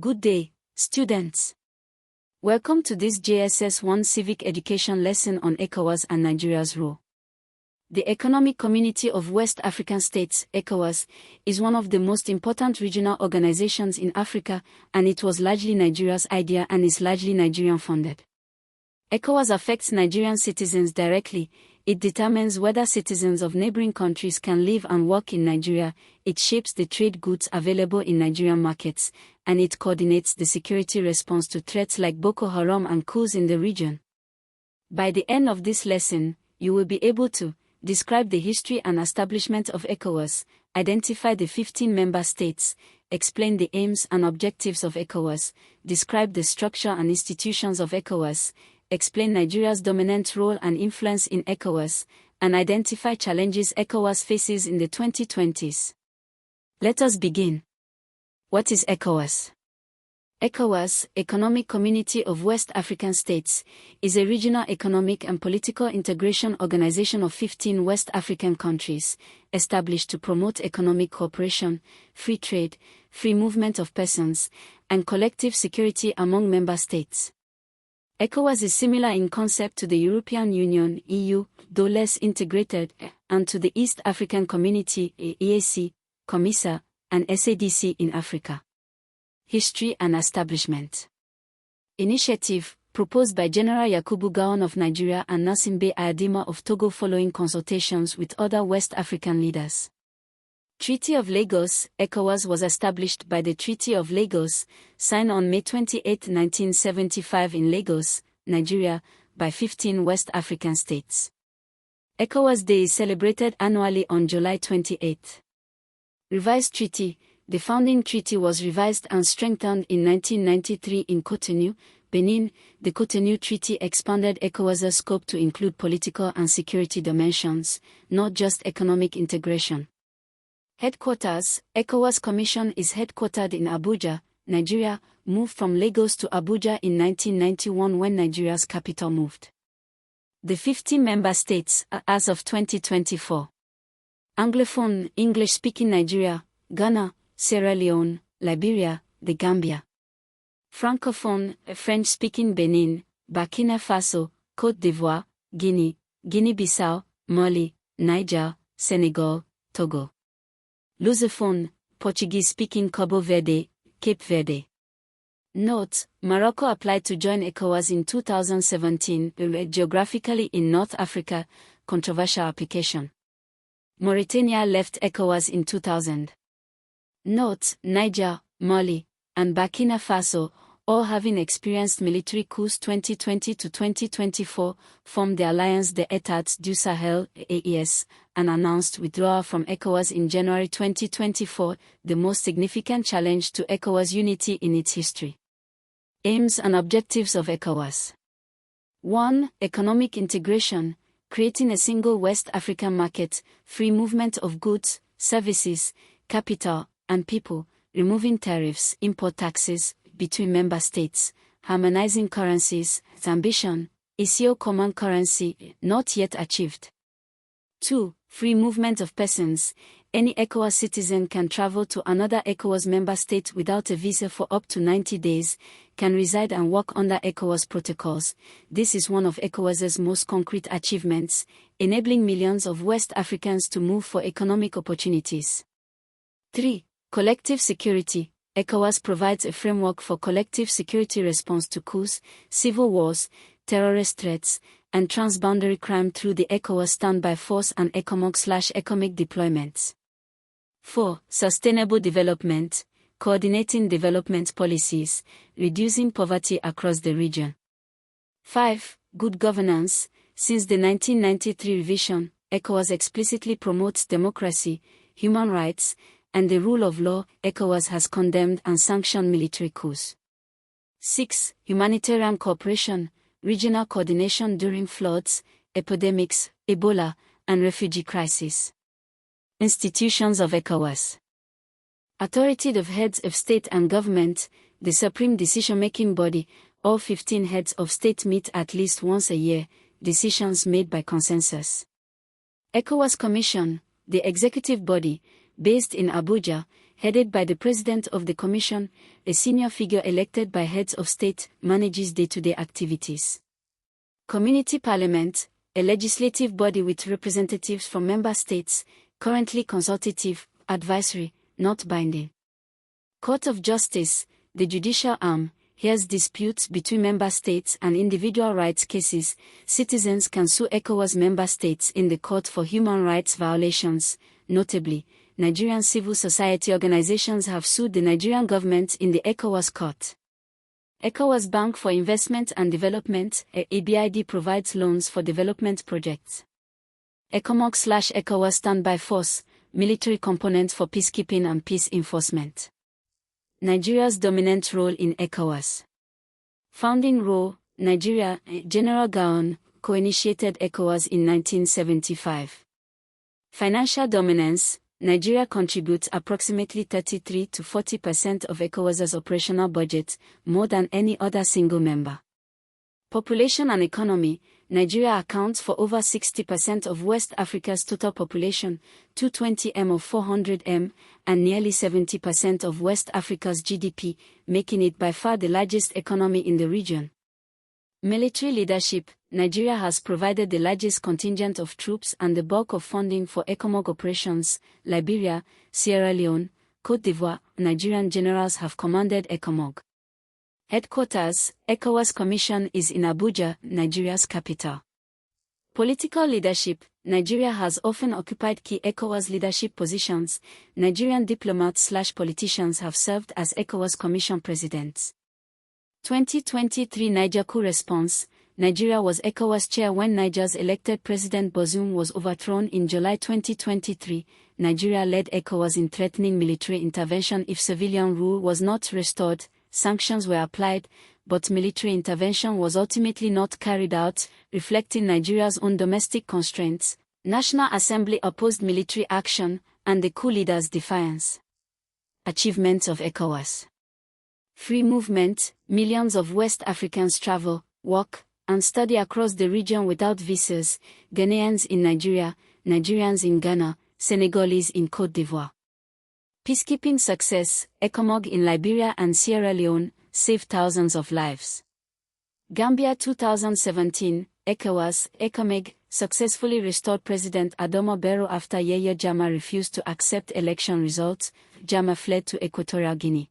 Good day, students. Welcome to this JSS 1 Civic Education lesson on ECOWAS and Nigeria's role. The Economic Community of West African States, ECOWAS, is one of the most important regional organizations in Africa, and it was largely Nigeria's idea and is largely Nigerian-funded. ECOWAS affects Nigerian citizens directly. It determines whether citizens of neighboring countries can live and work in Nigeria, it shapes the trade goods available in Nigerian markets, and it coordinates the security response to threats like Boko Haram and coups in the region. By the end of this lesson, you will be able to describe the history and establishment of ECOWAS, identify the 15 member states, explain the aims and objectives of ECOWAS, describe the structure and institutions of ECOWAS, explain Nigeria's dominant role and influence in ECOWAS, and identify challenges ECOWAS faces in the 2020s. Let us begin. What is ECOWAS? ECOWAS, Economic Community of West African States, is a regional economic and political integration organization of 15 West African countries, established to promote economic cooperation, free trade, free movement of persons, and collective security among member states. ECOWAS is similar in concept to the European Union (EU), though less integrated, and to the East African Community (EAC), COMESA, and SADC in Africa. History and establishment. Initiative, proposed by General Yakubu Gowon of Nigeria and Nasimbe Ayadima of Togo following consultations with other West African leaders. Treaty of Lagos. ECOWAS was established by the Treaty of Lagos, signed on May 28, 1975 in Lagos, Nigeria, by 15 West African states. ECOWAS Day is celebrated annually on July 28. Revised Treaty. The founding treaty was revised and strengthened in 1993 in Cotonou, Benin. The Cotonou Treaty expanded ECOWAS's scope to include political and security dimensions, not just economic integration. Headquarters. ECOWAS Commission is headquartered in Abuja, Nigeria, moved from Lagos to Abuja in 1991 when Nigeria's capital moved. The 15 member states are as of 2024. Anglophone, English-speaking Nigeria, Ghana, Sierra Leone, Liberia, the Gambia. Francophone, French-speaking Benin, Burkina Faso, Côte d'Ivoire, Guinea, Guinea-Bissau, Mali, Niger, Senegal, Togo. Lusophone, Portuguese-speaking Cabo Verde, Cape Verde. Note: Morocco applied to join ECOWAS in 2017, geographically in North Africa, controversial application. Mauritania left ECOWAS in 2000. Note: Niger, Mali, and Burkina Faso, all having experienced military coups 2020 to 2024, formed the Alliance des États du Sahel (AES) and announced withdrawal from ECOWAS in January 2024, the most significant challenge to ECOWAS unity in its history. Aims and objectives of ECOWAS. 1. Economic integration, creating a single West African market, free movement of goods, services, capital, and people, removing tariffs, import taxes, between member states, harmonizing currencies. Its ambition, ECO common currency, not yet achieved. 2. Free movement of persons. Any ECOWAS citizen can travel to another ECOWAS member state without a visa for up to 90 days, can reside and work under ECOWAS protocols. This is one of ECOWAS's most concrete achievements, enabling millions of West Africans to move for economic opportunities. 3. Collective security. ECOWAS provides a framework for collective security response to coups, civil wars, terrorist threats, and transboundary crime through the ECOWAS Standby Force and ECOMOG/ECOMIC deployments. 4. Sustainable development, coordinating development policies, reducing poverty across the region. 5. Good governance. Since the 1993 revision, ECOWAS explicitly promotes democracy, human rights, and the rule of law. ECOWAS has condemned and sanctioned military coups. 6. Humanitarian cooperation, regional coordination during floods, epidemics, Ebola, and refugee crisis. Institutions of ECOWAS. Authority of heads of state and government, the supreme decision-making body. All 15 heads of state meet at least once a year, decisions made by consensus. ECOWAS Commission, the executive body, based in Abuja, headed by the President of the Commission, a senior figure elected by heads of state, manages day-to-day activities. Community Parliament, a legislative body with representatives from member states, currently consultative, advisory, not binding. Court of Justice, the judicial arm, hears disputes between member states and individual rights cases. Citizens can sue ECOWAS member states in the court for human rights violations. Notably, Nigerian civil society organizations have sued the Nigerian government in the ECOWAS court. ECOWAS Bank for Investment and Development, EBID, provides loans for development projects. ECOMOG/ECOWAS Standby Force, military component for peacekeeping and peace enforcement. Nigeria's dominant role in ECOWAS. Founding role: Nigeria, General Gowon, co-initiated ECOWAS in 1975. Financial dominance: Nigeria contributes approximately 33 to 40% of ECOWAS's operational budget, more than any other single member. Population and economy: Nigeria accounts for over 60% of West Africa's total population, 220 m of 400 m, and nearly 70% of West Africa's GDP, making it by far the largest economy in the region. Military leadership: Nigeria has provided the largest contingent of troops and the bulk of funding for ECOMOG operations. Liberia, Sierra Leone, Côte d'Ivoire, Nigerian generals have commanded ECOMOG. Headquarters: ECOWAS Commission is in Abuja, Nigeria's capital. Political leadership: Nigeria has often occupied key ECOWAS leadership positions. Nigerian diplomats/politicians have served as ECOWAS Commission presidents. 2023 Niger coup response: Nigeria was ECOWAS chair when Niger's elected President Bazoum was overthrown in July 2023. Nigeria led ECOWAS in threatening military intervention if civilian rule was not restored. Sanctions were applied, but military intervention was ultimately not carried out, reflecting Nigeria's own domestic constraints. National Assembly opposed military action, and the coup leader's defiance. Achievements of ECOWAS: free movement: millions of West Africans travel, work, and study across the region without visas. Ghanaians in Nigeria, Nigerians in Ghana, Senegalese in Côte d'Ivoire. Peacekeeping success: ECOMOG in Liberia and Sierra Leone saved thousands of lives. Gambia 2017, ECOWAS, ECOMEG, successfully restored President Adama Barrow after Yahya Jammeh refused to accept election results. Jammeh fled to Equatorial Guinea.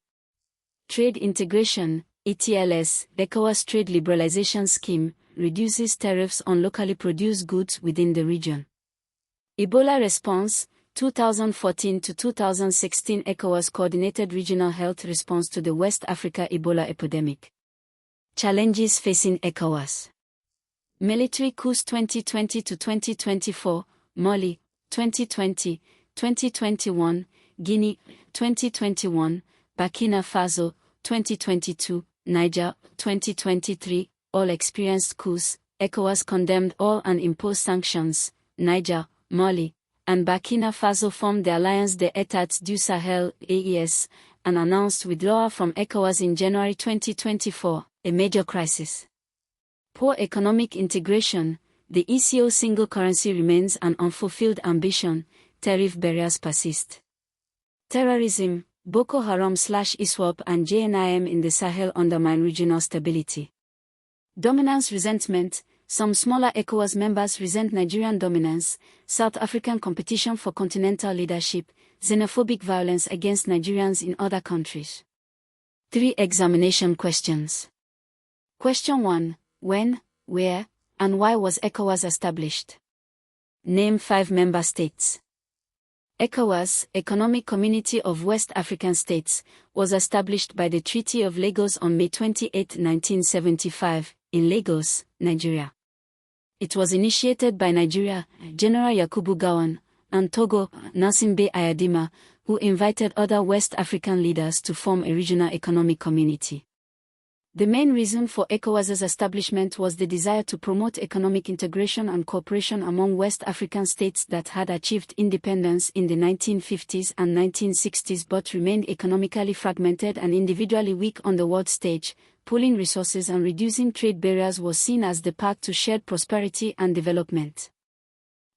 Trade integration: ETLS, ECOWAS trade liberalization scheme, reduces tariffs on locally produced goods within the region. Ebola response: 2014 to 2016 ECOWAS coordinated regional health response to the West Africa Ebola epidemic. Challenges facing ECOWAS: military coups 2020 to 2024, Mali, 2020, 2021, Guinea, 2021, Burkina Faso, 2022, Niger, 2023, all experienced coups. ECOWAS condemned all and imposed sanctions. Niger, Mali, and Burkina Faso formed the Alliance des États du Sahel (AES) and announced withdrawal from ECOWAS in January 2024, a major crisis. Poor economic integration: the ECO single currency remains an unfulfilled ambition, tariff barriers persist. Terrorism: Boko Haram/ISWAP and JNIM in the Sahel undermine regional stability. Dominance resentment: some smaller ECOWAS members resent Nigerian dominance, South African competition for continental leadership, xenophobic violence against Nigerians in other countries. 3 examination questions. Question 1. When, where, and why was ECOWAS established? Name 5 member states. ECOWAS, Economic Community of West African States, was established by the Treaty of Lagos on May 28, 1975, in Lagos, Nigeria. It was initiated by Nigeria, General Yakubu Gowon, and Togo, Nasimbe Ayadima, who invited other West African leaders to form a regional economic community. The main reason for ECOWAS's establishment was the desire to promote economic integration and cooperation among West African states that had achieved independence in the 1950s and 1960s but remained economically fragmented and individually weak on the world stage. Pooling resources and reducing trade barriers was seen as the path to shared prosperity and development.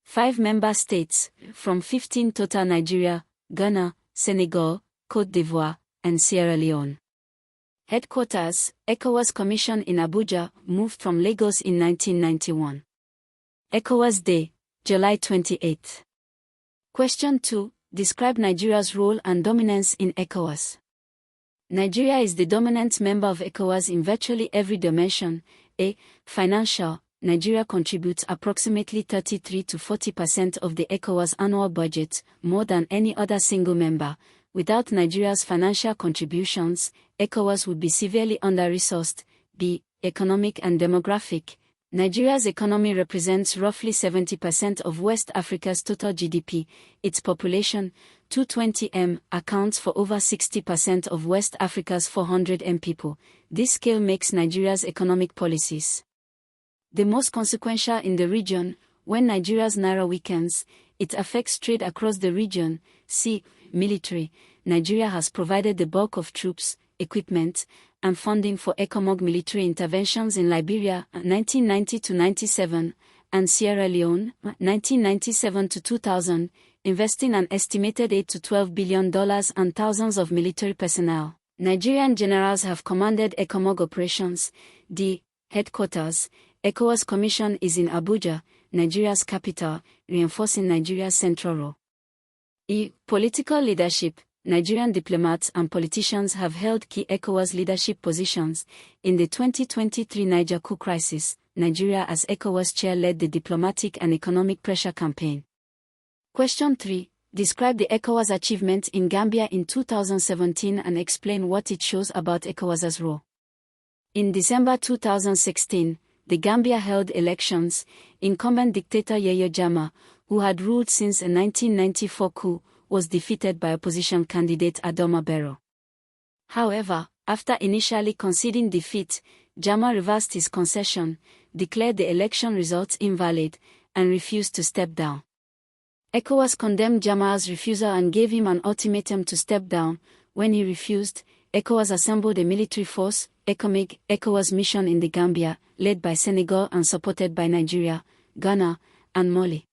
5 member states, from 15 total: Nigeria, Ghana, Senegal, Côte d'Ivoire, and Sierra Leone. Headquarters, ECOWAS Commission in Abuja, moved from Lagos in 1991. ECOWAS Day, July 28. Question 2. Describe Nigeria's role and dominance in ECOWAS. Nigeria is the dominant member of ECOWAS in virtually every dimension. A. Financial. Nigeria contributes approximately 33 to 40% of the ECOWAS annual budget, more than any other single member. Without Nigeria's financial contributions, ECOWAS would be severely under-resourced. B. Economic and demographic. Nigeria's economy represents roughly 70% of West Africa's total GDP. Its population, 220 m, accounts for over 60% of West Africa's 400 m people. This scale makes Nigeria's economic policies the most consequential in the region. When Nigeria's naira weakens, it affects trade across the region. C. Military. Nigeria has provided the bulk of troops, equipment, and funding for ECOMOG military interventions in Liberia 1990-97 and Sierra Leone 1997-2000, investing an estimated $8 to $12 billion and thousands of military personnel. Nigerian generals have commanded ECOMOG operations. D. Headquarters. ECOWAS Commission is in Abuja, Nigeria's capital, reinforcing Nigeria's central role. E. Political leadership. Nigerian diplomats and politicians have held key ECOWAS leadership positions. In the 2023 Niger coup crisis, Nigeria as ECOWAS chair led the diplomatic and economic pressure campaign. Question 3. Describe the ECOWAS achievement in Gambia in 2017 and explain what it shows about ECOWAS's role. In December 2016, the Gambia held elections. Incumbent dictator Yahya Jammeh, who had ruled since a 1994 coup, was defeated by opposition candidate Adama Barrow. However, after initially conceding defeat, Jammeh reversed his concession, declared the election results invalid, and refused to step down. ECOWAS condemned Jammeh's refusal and gave him an ultimatum to step down. When he refused, ECOWAS assembled a military force, ECOWAS mission in the Gambia, led by Senegal and supported by Nigeria, Ghana, and Mali.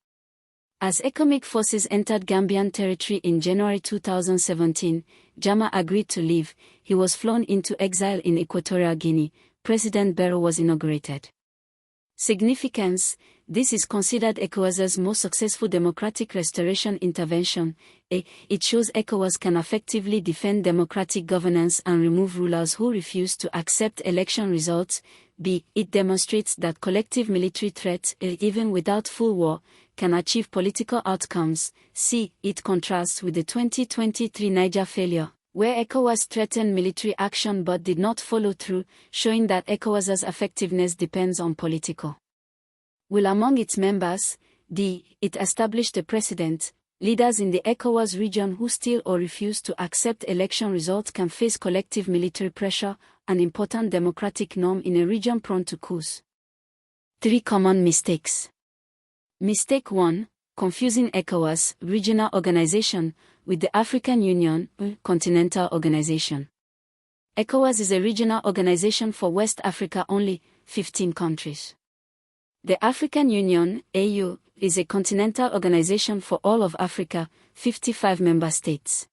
As ECOMIG forces entered Gambian territory in January 2017, Jammeh agreed to leave. He was flown into exile in Equatorial Guinea. President Barrow was inaugurated. Significance: this is considered ECOWAS's most successful democratic restoration intervention. A. It shows ECOWAS can effectively defend democratic governance and remove rulers who refuse to accept election results. B. It demonstrates that collective military threats, even without full war, can achieve political outcomes. C. It contrasts with the 2023 Niger failure, where ECOWAS threatened military action but did not follow through, showing that ECOWAS's effectiveness depends on political will among its members. D. It established a precedent. Leaders in the ECOWAS region who steal or refuse to accept election results can face collective military pressure, an important democratic norm in a region prone to coups. 3 common mistakes. Mistake 1. Confusing ECOWAS, regional organization, with the African Union, continental organization. ECOWAS is a regional organization for West Africa only, 15 countries. The African Union, AU, is a continental organization for all of Africa, 55 member states.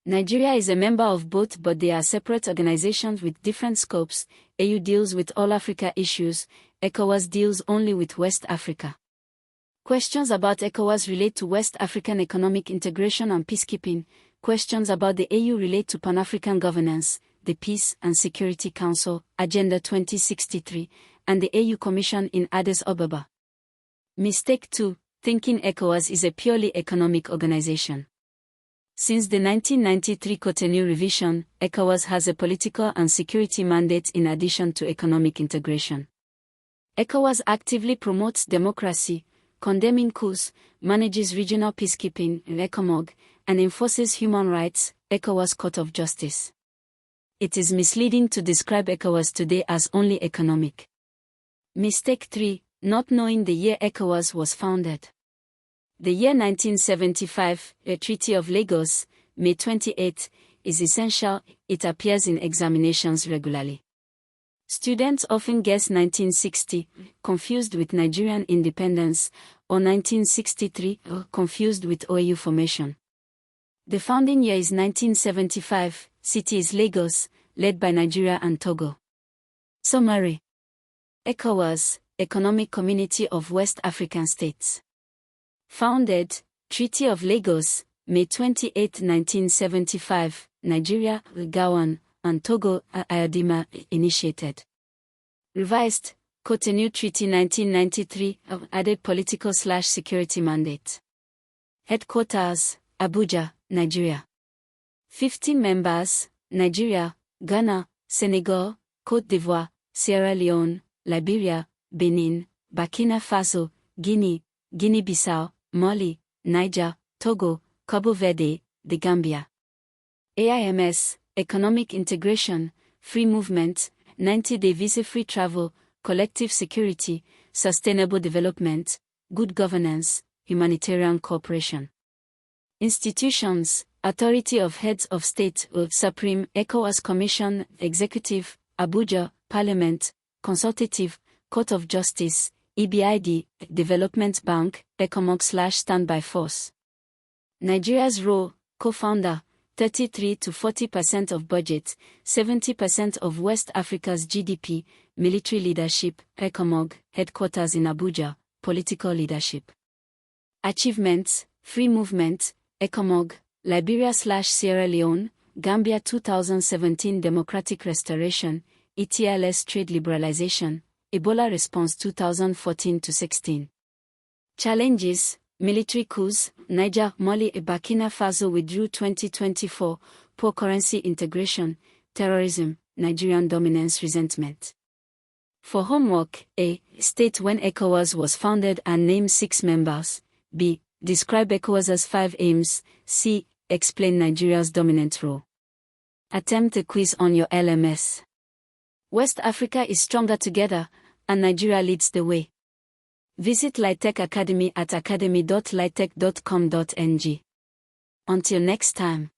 Nigeria is a member of both, but they are separate organizations with different scopes. AU deals with all Africa issues, ECOWAS deals only with West Africa. Questions about ECOWAS relate to West African economic integration and peacekeeping. Questions about the AU relate to Pan-African governance, the Peace and Security Council, Agenda 2063, and the AU Commission in Addis Ababa. Mistake 2. Thinking ECOWAS is a purely economic organization. Since the 1993 Cotonou revision, ECOWAS has a political and security mandate in addition to economic integration. ECOWAS actively promotes democracy, condemning coups, manages regional peacekeeping, ECOMOG, and enforces human rights, ECOWAS Court of Justice. It is misleading to describe ECOWAS today as only economic. Mistake 3. Not knowing the year ECOWAS was founded. The year 1975, a Treaty of Lagos, May 28, is essential. It appears in examinations regularly. Students often guess 1960, confused with Nigerian independence, or 1963, confused with OAU formation. The founding year is 1975, city is Lagos, led by Nigeria and Togo. Summary. ECOWAS, Economic Community of West African States. Founded, Treaty of Lagos, May 28, 1975, Nigeria, Gowon, and Togo, Ayodhima, initiated. Revised, Cotonou Treaty 1993, added political/security mandate. Headquarters, Abuja, Nigeria. 15 members, Nigeria, Ghana, Senegal, Côte d'Ivoire, Sierra Leone, Liberia, Benin, Burkina Faso, Guinea, Guinea-Bissau, Mali, Niger, Togo, Cabo Verde, the Gambia. AIMS, Economic Integration, Free Movement, 90-day visa-free travel, collective security, sustainable development, good governance, humanitarian cooperation. Institutions, Authority of Heads of State, Supreme, ECOWAS Commission, Executive, Abuja, Parliament, Consultative, Court of Justice, EBID, Development Bank, ECOMOG/Standby Force. Nigeria's role, co-founder, 33 to 40% of budget, 70% of West Africa's GDP, military leadership, ECOMOG, headquarters in Abuja, political leadership. Achievements, free movement, ECOMOG, Liberia/Sierra Leone, Gambia 2017 democratic restoration, ETLS trade liberalization, Ebola response 2014-16. Challenges, military coups, Niger, Mali, Burkina Faso withdrew 2024, poor currency integration, terrorism, Nigerian dominance resentment. For homework, A. State when ECOWAS was founded and name 6 members. B. Describe ECOWAS's 5 aims. C. Explain Nigeria's dominant role. Attempt a quiz on your LMS. West Africa is stronger together, and Nigeria leads the way. Visit Litech Academy at academy.litech.com.ng. Until next time.